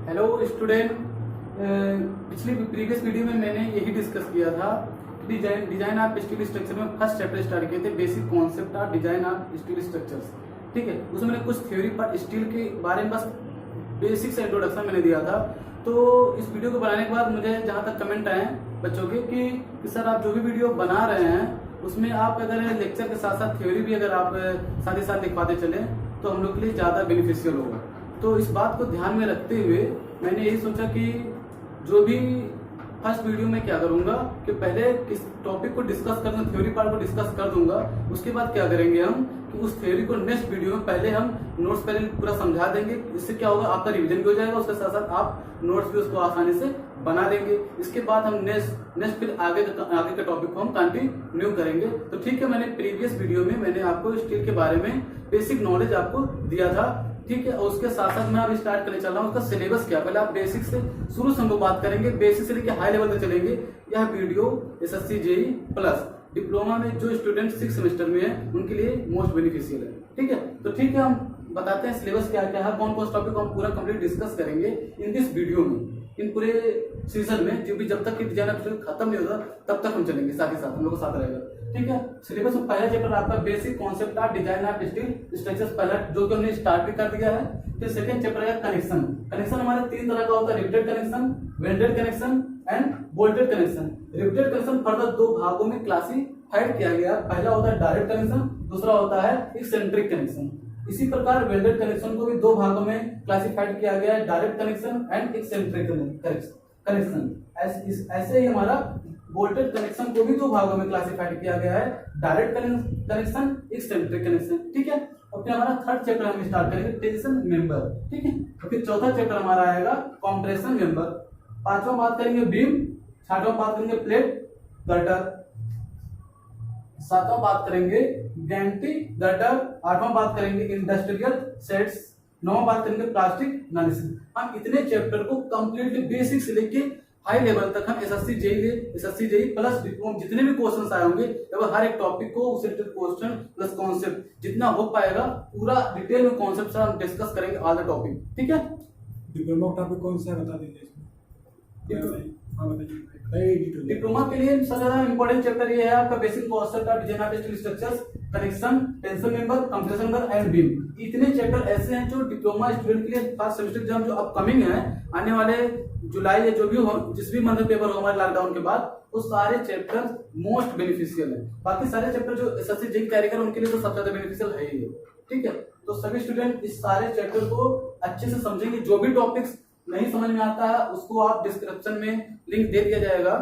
Hello student, पिछली previous video में मैंने यही डिस्कस किया था कि डिजाइन ऑफ स्टील स्ट्रक्चर में फर्स्ट चैप्टर स्टार्ट किए थे, basic concept of design of steel structures. ठीक है, उसमें मैंने कुछ थ्योरी पर स्टील के बारे में बस बेसिक से इंट्रोडक्शन मैंने दिया था। तो इस वीडियो को बनाने के बाद मुझे जहाँ तक कमेंट आए बच्चों के कि सर आप जो भी वीडियो बना रहे हैं उसमें आप अगर लेक्चर के साथ साथ थ्योरी भी अगर आप साथ ही साथ लिखवाते चले तो हम लोग के लिए ज़्यादा बेनिफिशियल होगा। तो इस बात को ध्यान में रखते हुए मैंने यही सोचा कि जो भी फर्स्ट वीडियो में क्या करूंगा कि पहले किस टॉपिक को डिस्कस कर दूंगा, थ्योरी पार्ट को डिस्कस कर दूंगा। उसके बाद क्या करेंगे हम कि उस थ्योरी को नेक्स्ट वीडियो में पहले हम नोट्स पहले पूरा समझा देंगे। इससे क्या होगा, आपका रिवीजन भी हो जाएगा, उसके साथ साथ आप नोट्स भी उसको आसानी से बना देंगे। इसके बाद हम नेक्स्ट फिर आगे के टॉपिक को हम कंटिन्यू करेंगे। तो ठीक है, मैंने प्रीवियस वीडियो में मैंने आपको स्टील के बारे में बेसिक नॉलेज आपको दिया था। ठीक है, और उसके साथ साथ मैं अब स्टार्ट करने चल रहा हूँ उसका सिलेबस क्या। पहले आप बेसिक से शुरू से हम लोग बात करेंगे, बेसिक से लेकर हाई लेवल तक चलेंगे। यह video SSC JEE plus diploma में जो स्टूडेंट 6 सेमेस्टर में है उनके लिए मोस्ट बेनिफिशियल है। ठीक है, तो ठीक है, हम बताते हैं सिलेबस क्या क्या है, कौन कौन टॉपिक को हम पूरा कंप्लीट डिस्कस करेंगे इन दिस वीडियो में। इन पूरे सीजन में जो भी जब तक कि डिजाइन ऑफ खत्म नहीं होता तब तक हम चलेंगे, साथ ही साथ हम लोग को साथ रहेगा। ठीक है, सिलेबस में पहला चैप्टर आपका basic concept of design of steel structures, पहला जो कि हमने स्टार्ट भी कर दिया है। फिर सेकंड चैप्टर है कनेक्शन। कनेक्शन हमारे 3 तरह का होता है, riveted connection, welded connection and bolted connection. Riveted connection further 2 भागों में क्लासिफाइड किया गया। पहला होता है डायरेक्ट कनेक्शन, दूसरा होता है एक्सेंट्रिक कनेक्शन। इसी प्रकार वेल्डेड कनेक्शन को भी 2 भागों में क्लासिफाइड किया गया है, direct connection and eccentric connection. ऐसे ही हमारा बोल्टेड कनेक्शन को भी 2 भागों में क्लासिफाइड किया गया है, डायरेक्ट कनेक्शन, एक्सेंट्रिक कनेक्शन। ठीक है, और फिर हमारा थर्ड चैप्टर हम स्टार्ट करेंगे टेंशन मेंबर। ठीक है, और फिर चौथा चैप्टर हमारा आएगा कंप्रेशन मेंबर। पांचवा बात करेंगे बीम, छठवां बात करेंगे प्लेट गर्डर, सातवां बात करेंगे गैंटी गर्डर, आठवां बात करेंगे इंडस्ट्रियल सेट्स, नौवां बात करेंगे प्लास्टिक नॉलेज। हम इतने चैप्टर को कंप्लीटली बेसिक से लेके हाई लेवल तक हम एसएससी जेईई प्लस डिप्लोमा जितने भी क्वेश्चन आए होंगे हर एक टॉपिक को क्वेश्चन प्लस कॉन्सेप्ट जितना हो पाएगा पूरा डिटेल में कॉन्सेप्ट से हम डिस्कस करेंगे ऑल द टॉपिक। ठीक है, डिप्लोमा टॉपिक कौन सा है बता दीजिए डिप्लोमा के लिए सबसे ज्यादा इंपॉर्टेंट चैप्टर ये है आपका basic concept of design of steel structures, connection, tension member, compression member and beam. इतने चैप्टर ऐसे हैं जो डिप्लोमा स्टूडेंट के लिए फर्स्ट सेमेस्टर एग्जाम जो अपकमिंग है आने वाले जुलाई या जो भी हो, जिस भी मंथ पेपर हो हमारे लॉकडाउन के बाद, वो सारे चैप्टर मोस्ट बेनिफिशियल है। बाकी सारे चैप्टर जो एसएससी जेईई तैयारी कर उनके लिए तो सबसे ज्यादा बेनिफिशियल है ही है। ठीक है, तो सभी स्टूडेंट इस सारे चैप्टर को अच्छे से समझेंगे। जो भी टॉपिक्स नहीं समझ में आता है उसको आप डिस्क्रिप्शन में लिंक दे दिया जाएगा,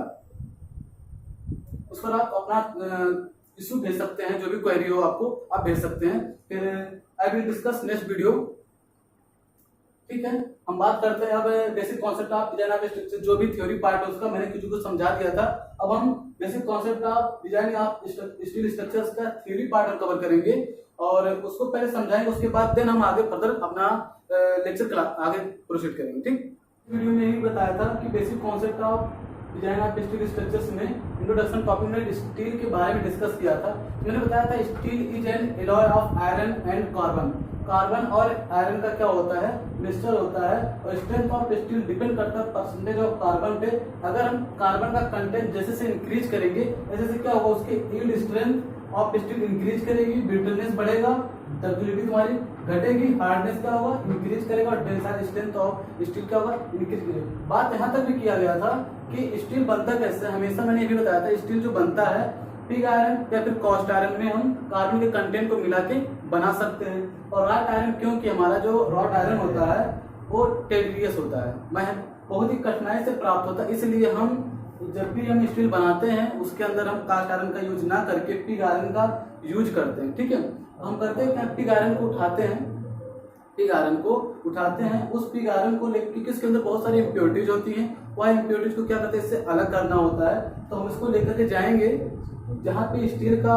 उस पर आप अपना इशू भेज सकते हैं, जो भी क्वेरी हो आपको आप भेज सकते हैं। फिर I will discuss next video. ठीक है, हम बात करते हैं अब basic concept of design of structure, जो भी थ्योरी पार्ट है उसका मैंने कुछ समझा दिया था। अब हम basic concept of design of steel structures का थ्योरी पार्ट हम कवर करेंगे और उसको पहले समझाएंगे, उसके बाद देन हम आगे फर्दर अपना लेक्चर आगे प्रोसीड करेंगे। ठीक, वीडियो में यही बताया था कि basic concept of design of steel structures में इंट्रोडक्शन टॉपिक में स्टील के बारे में डिस्कस किया था। मैंने बताया था steel is an alloy of iron and carbon. Carbon और आयरन का क्या होता है, मिक्सचर होता है, और स्ट्रेंथ ऑफ स्टील डिपेंड करता है परसेंटेज ऑफ कार्बन पे। अगर हम कार्बन का कंटेंट जैसे से इंक्रीज करेंगे जैसे से क्या होगा, उसके yield strength of steel increase करेगी, ब्रिटलनेस बढ़ेगा, डक्टिलिटी तुम्हारी घटेगी, हार्डनेस क्या होगा इंक्रीज करेगा, और टेंसाइल स्ट्रेंथ ऑफ स्टील क्या होगा इंक्रीज करेगा। बात यहाँ तक भी किया गया था कि स्टील बनता कैसे। हमेशा मैंने ये भी बताया था स्टील जो बनता है पिग आयरन या फिर कास्ट आयरन में हम कार्बन के कंटेंट को मिला के बना सकते हैं। और रॉट आयरन, क्योंकि हमारा जो रॉट आयरन होता है वो टेरियस होता है, बहुत ही कठिनाई से प्राप्त होता है, इसलिए हम जब भी हम स्टील बनाते हैं उसके अंदर हम कास्ट आयरन का यूज ना करके पिग आयरन का यूज करते हैं। ठीक है, हम करते हैं क्या, पिग आयरन को उठाते हैं, उस पिग आयरन को लेकर, क्योंकि इसके अंदर बहुत सारी इम्प्योरिटीज होती हैं, वह इम्प्योरिटीज को क्या करते हैं, इससे अलग करना होता है। तो हम इसको लेकर के जाएंगे जहाँ पे स्टील का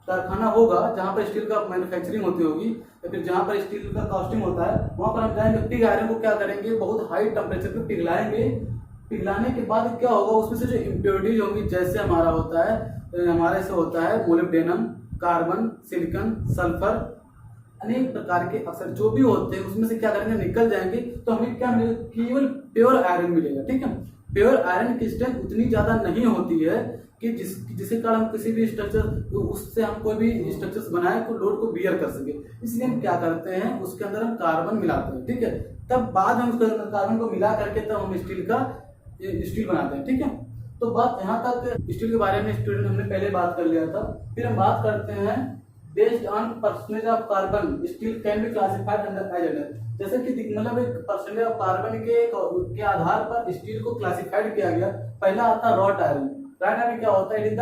कारखाना होगा, जहाँ पर स्टील का मैन्युफैक्चरिंग होती होगी या फिर जहाँ पर स्टील का कास्टिंग होता है, वहाँ पर हम जाएंगे, पिग आयरन को क्या करेंगे, बहुत हाई टेम्परेचर पे पिघलाएंगे। पिघलाने के बाद क्या होगा, उसमें से जो इम्प्योरिटीज होंगी, जैसे हमारा होता है, हमारे से होता है मोलिब्डेनम, कार्बन, सिलिकॉन, सल्फर, अनेक प्रकार के अक्षर जो भी होते हैं उसमें से क्या करेंगे, निकल जाएंगे, तो हमें क्या मिलेगा, केवल प्योर आयरन मिलेगा। ठीक है, प्योर आयरन की स्ट्रेंथ उतनी ज्यादा नहीं होती है कि जिसके कारण हम किसी भी स्ट्रक्चर उससे हम कोई भी स्ट्रक्चर्स बनाए तो लोड को बियर कर सके। इसलिए हम क्या करते हैं, उसके अंदर हम कार्बन मिलाते हैं। ठीक है, तब बाद में उसके अंदर कार्बन को मिला करके तब हम स्टील बनाते हैं। ठीक है, तो बात यहाँ तक स्टील के बारे में स्टूडेंट हमने पहले बात कर लिया था। फिर हम बात करते हैं based on percentage of carbon steel can be classified under as, जैसे कि मतलब एक परसेंटेज ऑफ कार्बन के आधार पर स्टील को क्लासिफाइड किया गया। पहला आता है रॉट आयरन। रॉट आयरन क्या होता है, it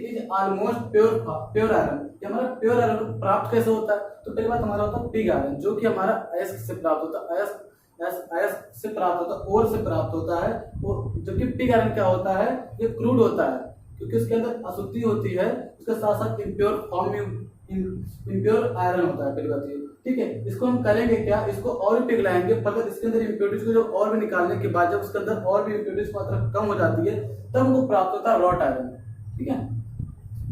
is almost pure iron. ये हमारा प्योर आयरन प्राप्त कैसे होता है, तो पहली बात हमारा होता है पिग आयरन, जो कि हमारा अयस्क से प्राप्त होता है, अयस्क से प्राप्त होता है, ओर से प्राप्त होता है। जबकि पिग आयरन क्या होता है, ये क्रूड होता है क्योंकि उसके अंदर अशुद्धि होती है, उसके साथ साथ इम्प्योर फॉर्म में इम्प्योर आयरन होता है। पहली बात ये, ठीक है। इसको हम करेंगे क्या, इसको और भी पिघलाएंगे, पर इसके अंदर इम्प्योरिटीज को जब और भी निकालने के बाद जब उसके अंदर और भी इम्प्योरिटीज की मात्रा कम हो जाती है तब हमको प्राप्त होता है रॉट आयरन। ठीक है,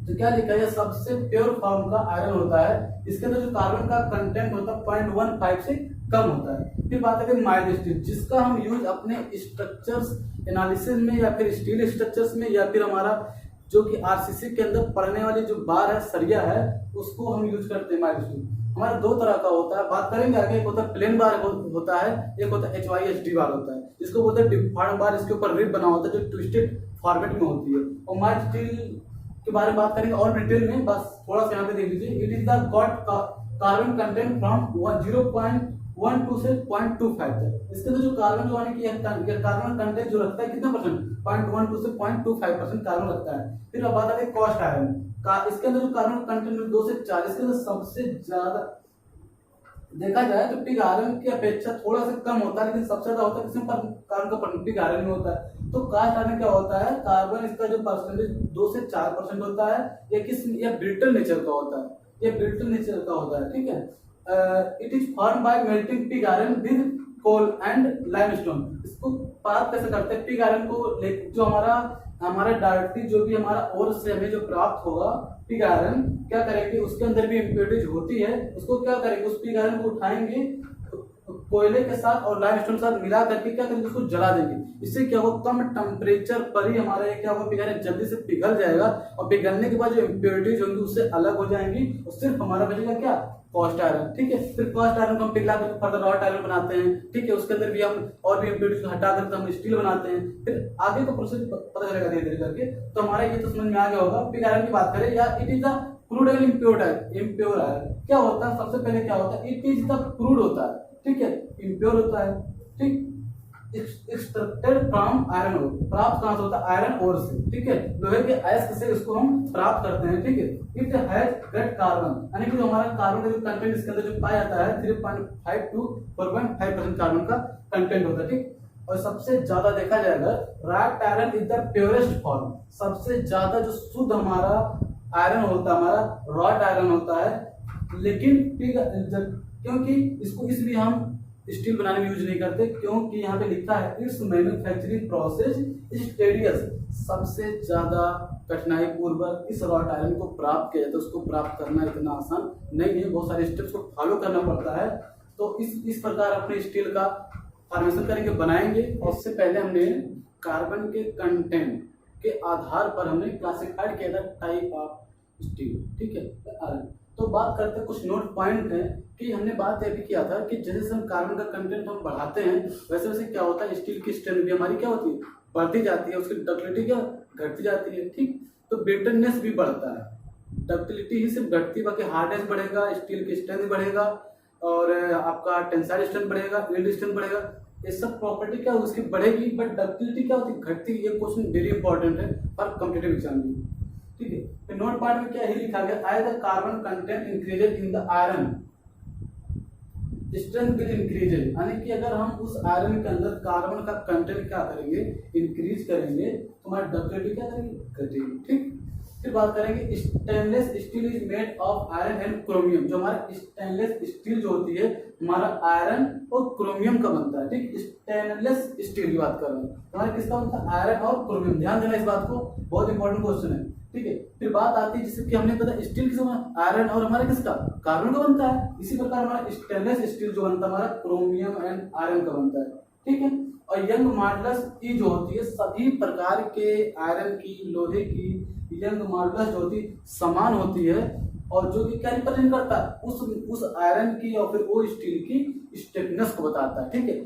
तो क्या लिखा है, सबसे प्योर फॉर्म का आयरन होता है। इसके अंदर जो कार्बन का कंटेंट होता है 0.15 से कम होता है। फिर बात है माइल्ड स्टील, जिसका हम यूज अपने स्ट्रक्चर्स एनालिसिस में या फिर स्टील स्ट्रक्चर्स में या फिर हमारा जो कि आरसीसी के अंदर पड़ने वाली जो बार है, सरिया है, उसको हम यूज करते हैं। माइल्ड स्टील हमारा दो तरह का होता है, बात करेंगे आगे। एक होता है प्लेन बार होता है, एक होता है HYSD बार होता है, जिसको बोलते हैं डिफॉर्म बार। इसके ऊपर रिब बना होता है जो ट्विस्टेड फॉर्मेट में होती है। और माइल्ड स्टील के बारे में बात करेंगे और डिटेल में, बस थोड़ा सा यहाँ पे देख लीजिए। It is the got carbon content from 0.12 से 0.25 तक। इसके अंदर जो कार्बन जो है कि कार्बन कंटेंट जो रखता है कितना परसेंट, 0.12 से 0.25% कार्बन रखता है। फिर अब बात आती है कॉस्ट आयरन का। इसके अंदर जो कार्बन कंटेंट 2 से 4, इसके अंदर सबसे ज्यादा देखा जाए तो पिग आयरन की अपेक्षा थोड़ा सा कम होता है, लेकिन सबसे ज्यादा होता है किसी कार्बन का पिग आयरन में होता है। तो कास्ट आयरन क्या होता है, कार्बन इसका जो परसेंटेज 2 से 4% होता है, या ब्रिटल नेचर का होता है, ये ब्रिटल नेचर का होता है। ठीक है, it is form by melting pig iron with coal and limestone. इसको प्राप्त कैसे करते हैं, पिग आयरन को जो हमारा डायरेक्टली जो भी हमारा ओर से हमें जो प्राप्त होगा पिग आयरन, क्या करेंगे, उसके अंदर भी इम्प्योरिटीज होती है, उसको क्या करेंगे, उस पिग आयरन को उठाएंगे कोयले के साथ और लाइमस्टोन के साथ मिला करके क्या करेंगे, उसको जला देंगे। इससे क्या होगा, कम टेम्परेचर पर ही हमारा ये क्या होगा, पिग आयरन जल्दी से पिघल जाएगा और पिघलने के बाद जो इम्प्योरिटीज होंगी उससे अलग हो जाएंगी और सिर्फ हमारा बचेगा क्या, कॉस्ट आयरन। ठीक है, फिर कॉस्ट आयरन को हम पिघला करके फर्दर रॉट आयरन बनाते हैं। ठीक है, उसके अंदर भी हम और भी इम्प्योरिटीज हटा करके हम स्टील बनाते हैं। फिर आगे का प्रोसेस पता चलेगा धीरे धीरे करके। तो हमारा ये तो समझ में आ गया होगा। पिग आयरन की बात करें, या it is the crude and impure iron. क्या होता है, सबसे पहले क्या होता है, इट इज द क्रूड होता है, ठीक है, इम्प्योर होता है। ठीक, एक्सट्रैक्टेड फ्रॉम आयरन ओर, प्राप्त कहां से होता है, आयरन ओर से। ठीक है, लोहे के अयस्क से इसको हम प्राप्त करते हैं। ठीक है, इट हैज ग्रेट कार्बन, यानी कि जो हमारा कार्बन का जो कंटेंट इसके अंदर जो पाया जाता है 3.5 to 4.5% कार्बन का कंटेंट होता है। ठीक, और सबसे ज्यादा देखा जाएगा wrought iron is the purest form, सबसे ज्यादा जो शुद्ध हमारा आयरन होता है हमारा रॉट आयरन होता है। लेकिन क्योंकि इसको इसलिए हम स्टील बनाने में यूज नहीं करते, क्योंकि यहाँ पे लिखा है it's manufacturing process is tedious, सबसे ज्यादा कठिनाई पूर्वक इस रॉट आयरन को प्राप्त किया जाता है। उसको प्राप्त करना इतना आसान नहीं है, बहुत सारे स्टेप्स को फॉलो करना पड़ता है। तो इस प्रकार अपने स्टील का फॉर्मेशन करेंगे, बनाएंगे। और उससे पहले हमने कार्बन के कंटेंट के आधार पर हमने क्लासिफाइड किया था टाइप ऑफ स्टील। ठीक है, तो बात करते हैं, कुछ नोट पॉइंट है कि हमने बात यह भी किया था कि जैसे हम कार्बन का कंटेंट हम बढ़ाते हैं वैसे वैसे क्या होता है, स्टील की स्ट्रेंथ भी हमारी क्या होती है, बढ़ती जाती है, उसकी डक्टिलिटी क्या घटती जाती है। ठीक, तो ब्रिटलनेस भी बढ़ता है, डक्टिलिटी ही सिर्फ घटती, बाकी हार्डनेस बढ़ेगा, स्टील की स्ट्रेंथ बढ़ेगा और आपका टेंसाइल स्ट्रेंथ बढ़ेगा, यील्ड स्ट्रेंथ बढ़ेगा। ये सब प्रॉपर्टी क्या उसकी बढ़ेगी, बट डक्टिलिटी क्या होती है, घटती। ये क्वेश्चन वेरी इंपॉर्टेंट है फॉर कॉम्पिटिटिव एग्जाम में। ठीक है, फिर नोट पार्ट में क्या ही लिखा गया, as the carbon content increases in the iron strength will increase, यानी कि अगर हम उस आयरन के अंदर कार्बन का कंटेंट क्या करेंगे, इंक्रीज करेंगे, तो हमारा डक्टिलिटी क्या करेंगे, घटेगी। ठीक, फिर बात करेंगे stainless steel is made of iron and chromium. जो हमारा स्टेनलेस स्टील जो होती है हमारा आयरन और क्रोमियम का बनता है। ठीक, स्टेनलेस स्टील की बात कर रहे हैं, हमारा किसका बनता है, आयरन और क्रोमियम। ध्यान देना इस बात को, बहुत इंपॉर्टेंट क्वेश्चन है। ठीक है। फिर बात आती है जैसे कि हमने पता स्टील किस आयरन और हमारा किसका कार्बन का बनता है। इसी प्रकार हमारा स्टेनलेस स्टील जो बनता है हमारा क्रोमियम एंड आयरन का बनता है, ठीक है। और यंग मॉडुलस ई जो होती है सभी प्रकार के आयरन की, लोहे की यंग मॉडुलस जो होती है समान होती है, और जो कि क्या रिप्रेजेंट करता है उस आयरन की और फिर वो स्टील की स्टिफनेस को बताता है, ठीक है।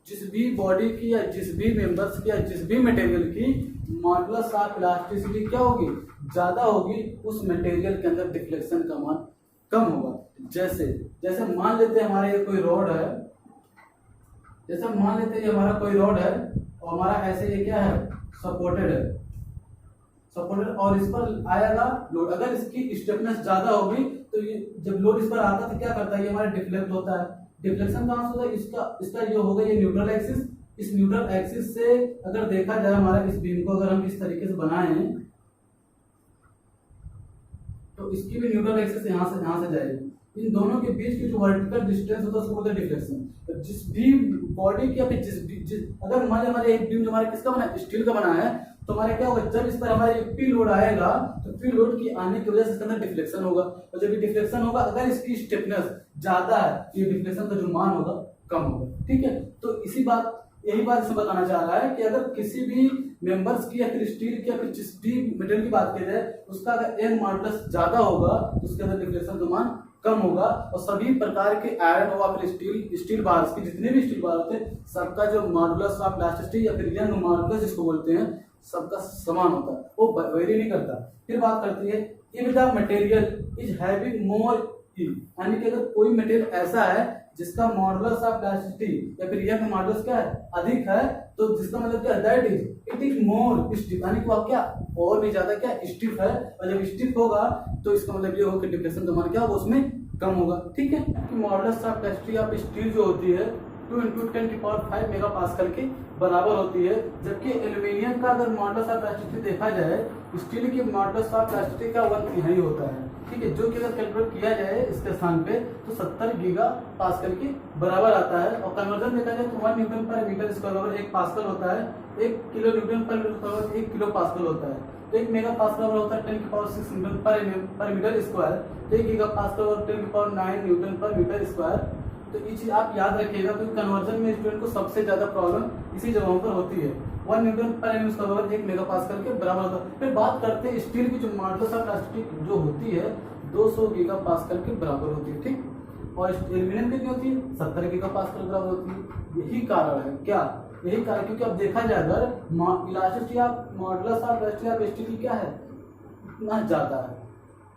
जिस भी बॉडी की या जिस भी मेंबर्स की या जिस भी मटेरियल की मॉडुलस ऑफ इलास्टिसिटी क्या होगी, ज्यादा होगी, उस मटेरियल के अंदर डिफ्लेक्शन का मान कम होगा। जैसे मान लेते हैं हमारे कोई रॉड है, जैसे मान लेते हैं हमारा कोई रॉड है और हमारा ऐसे ये क्या है सपोर्टेड है, सपोर्टेड, और इस पर आएगा लोड। अगर इसकी स्टिफनेस ज्यादा होगी तो ये जब लोड इस पर आता है तो क्या करता है, ये हमारा डिफ्लेक्ट होता है। डिफ्लेक्शन कहां से होता है, इसका ये होगा ये न्यूट्रल एक्सिस। इस न्यूट्रल एक्सिस से अगर देखा जाए हमारा इस बीम को अगर हम इस तरीके से बनाएं तो इसकी भी न्यूट्रल एक्सिस यहां से जाएगी। इन दोनों के बीच की जो वर्टिकल डिस्टेंस होता है उसको बोलते हैं डिफ्लेक्शन। तो जिस भी बॉडी की या फिर अगर मान लीजिए हमारे एक बीम जो हमारा किसका बना है, स्टील का बना है, तो हमारे क्या होगा, जब इस पर हमारे पी लोड आएगा तो पी लोड की आने की वजह से इसके अंदर डिफ्लेक्शन होगा, और जब ये डिफ्लेक्शन होगा अगर इसकी स्टिफनेस ज्यादा है तो ये डिफ्लेक्शन का जो मान होगा कम होगा, ठीक है। तो यही बात इसमें बताना चाह रहा है कि अगर किसी भी मेंबर्स की या फिर स्टील की या फिर जिस भी मटेरियल की बात की जाए उसका अगर यंग मॉडुलस ज्यादा होगा तो उसके अंदर डिफ्लेक्शन का मान कम होगा, और सभी प्रकार के आयरन और फिर स्टील बार्स की जितने भी स्टील बार होते हैं सबका जो मॉडुलस ऑफ इलास्टिसिटी या फिर यंग मॉडुलस जिसको बोलते हैं सबका समान होता है, वो वेरी नहीं करता। फिर बात करती है if the material is having more E, यानी कि अगर कोई मटेरियल ऐसा है जिसका मॉडुलस ऑफ इलास्टिसिटी या फिर यंग मॉडुलस क्या है अधिक है, तो जिसका मतलब क्या है that is it is more stiff, यानी कि वो क्या और भी ज्यादा क्या स्टिफ है, और जब स्टिफ होगा तो इसका मतलब ये होगा कि डिफ्लेक्शन का मान क्या होगा उसमें कम होगा, ठीक है। कि modulus of elasticity of steel जो होती है 2 × 10⁵ मेगापास्कल के बराबर होती है, जबकि एल्यूमिनियम का अगर मॉडुलस ऑफ इलास्टिसिटी देखा जाए स्टील की मॉडुलस ऑफ इलास्टिसिटी का 1/3 होता है, ठीक है, जो कि अगर कैलकुलेट किया जाए इसके स्थान पे तो 70 गीगापास्कल के बराबर आता है। और कन्वर्जन देखा जाए तो 1 न्यूटन पर मीटर स्क्वायर बराबर 1 पास्कल होता है, 1 किलो न्यूटन पर मीटर स्क्वायर 1 किलो पास्कल होता है, तो 1 मेगापास्कल बराबर होता है 10⁶ न्यूटन पर मीटर स्क्वायर, तो 1 गीगापास्कल बराबर 10⁹ न्यूटन पर मीटर स्क्वायर। तो ये चीज आप याद रखिएगा क्योंकि कन्वर्जन में स्टूडेंट को सबसे ज्यादा प्रॉब्लम इसी जगहों पर होती है। 1 न्यूटन पर एम स्क्वायर बराबर 1 मेगापास्कल के बराबर होता है। फिर बात करते हैं स्टील की जो मॉडुलस ऑफ इलास्टिसिटी जो होती है 200 गीगापास्कल के बराबर होती है, ठीक, और एल्यूमिनियम कितनी होती है 70 गीगापास्कल बराबर होती है। यही कारण है क्या, यही कारण, क्योंकि अब देखा जाए अगर elasticity of modulus of elasticity of steel क्या है इतना ज्यादा है,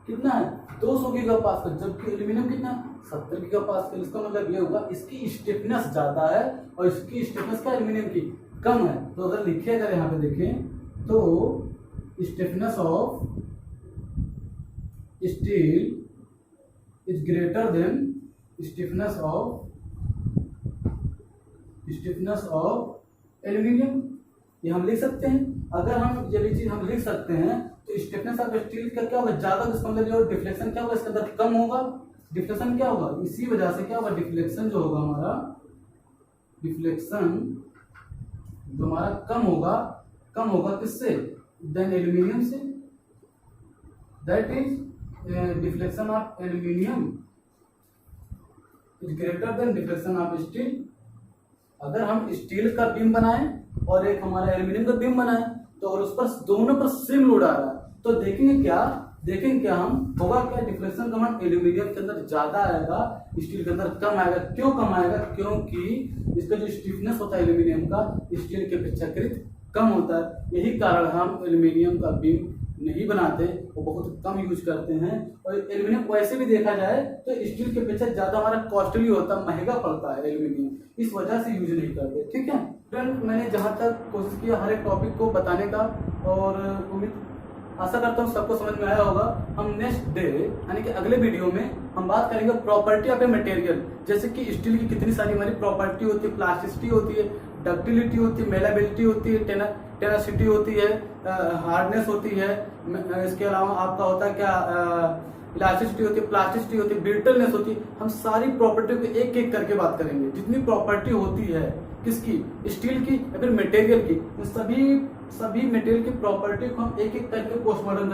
कितना है 200 गीगापास्कल, जबकि एल्यूमिनियम कितना 70 गीगापास्कल। इसका मतलब ये होगा इसकी स्टिफनेस ज्यादा है और इसकी स्टिफनेस का एल्यूमिनियम की कम है। तो अगर लिखे अगर यहाँ पे देखें तो stiffness of steel is greater than stiffness of aluminium, ये हम लिख सकते हैं। अगर हम ये भी चीज हम लिख सकते हैं तो स्टिफनेस ऑफ स्टील का क्या होगा ज्यादा, इसका मतलब डिफ्लेक्शन क्या होगा इसके अंदर कम होगा, डिफ्लेक्शन क्या होगा, इसी वजह से क्या होगा डिफ्लेक्शन जो होगा हमारा, डिफ्लेक्शन जो हमारा कम होगा किससे, देन एल्यूमिनियम से, that is deflection of aluminium is greater than deflection of steel. अगर हम स्टील का बीम बनाएं और एक हमारा एल्यूमिनियम का बीम बनाएं तो अगर उस पर दोनों पर सेम लोड आ रहा है तो देखेंगे क्या हम होगा क्या, डिफ्लेक्शन का मान एल्यूमिनियम के अंदर ज्यादा आएगा, स्टील के अंदर कम आएगा। क्यों कम आएगा, क्योंकि इसका जो स्टिफनेस होता है एल्यूमिनियम का स्टील के अपेक्षाकृत कम होता है। यही कारण हम एल्यूमिनियम का बीम नहीं बनाते, वो बहुत कम यूज करते हैं। और एल्यूमिनियम वैसे भी देखा जाए तो स्टील के अपेक्षा ज्यादा हमारा कॉस्टली होता है, महंगा पड़ता है एल्यूमिनियम, इस वजह से यूज नहीं करते, ठीक है फ्रेंड। मैंने जहाँ तक कोशिश किया हर एक टॉपिक को बताने का, और उम्मीद आशा करता हूँ सबको समझ में आया होगा। हम नेक्स्ट डे यानी कि अगले वीडियो में हम बात करेंगे प्रॉपर्टी ऑफ ए मटेरियल, जैसे कि स्टील की कितनी सारी हमारी प्रॉपर्टी होती है, प्लास्टिसिटी होती है, डक्टिलिटी होती है, मेलाबिलिटी होती है, टेनासिटी होती है, हार्डनेस होती है, इसके अलावा आपका होता है क्या इलास्टिसिटी होती है, प्लास्टिसिटी होती है, ब्रिटलनेस होती है। हम सारी प्रॉपर्टी को एक एक करके बात करेंगे। जितनी प्रॉपर्टी होती है किसकी, स्टील की या फिर मटेरियल की, इन सभी मटेरियल की प्रॉपर्टी को हम एक एक करके पोस्टमार्टम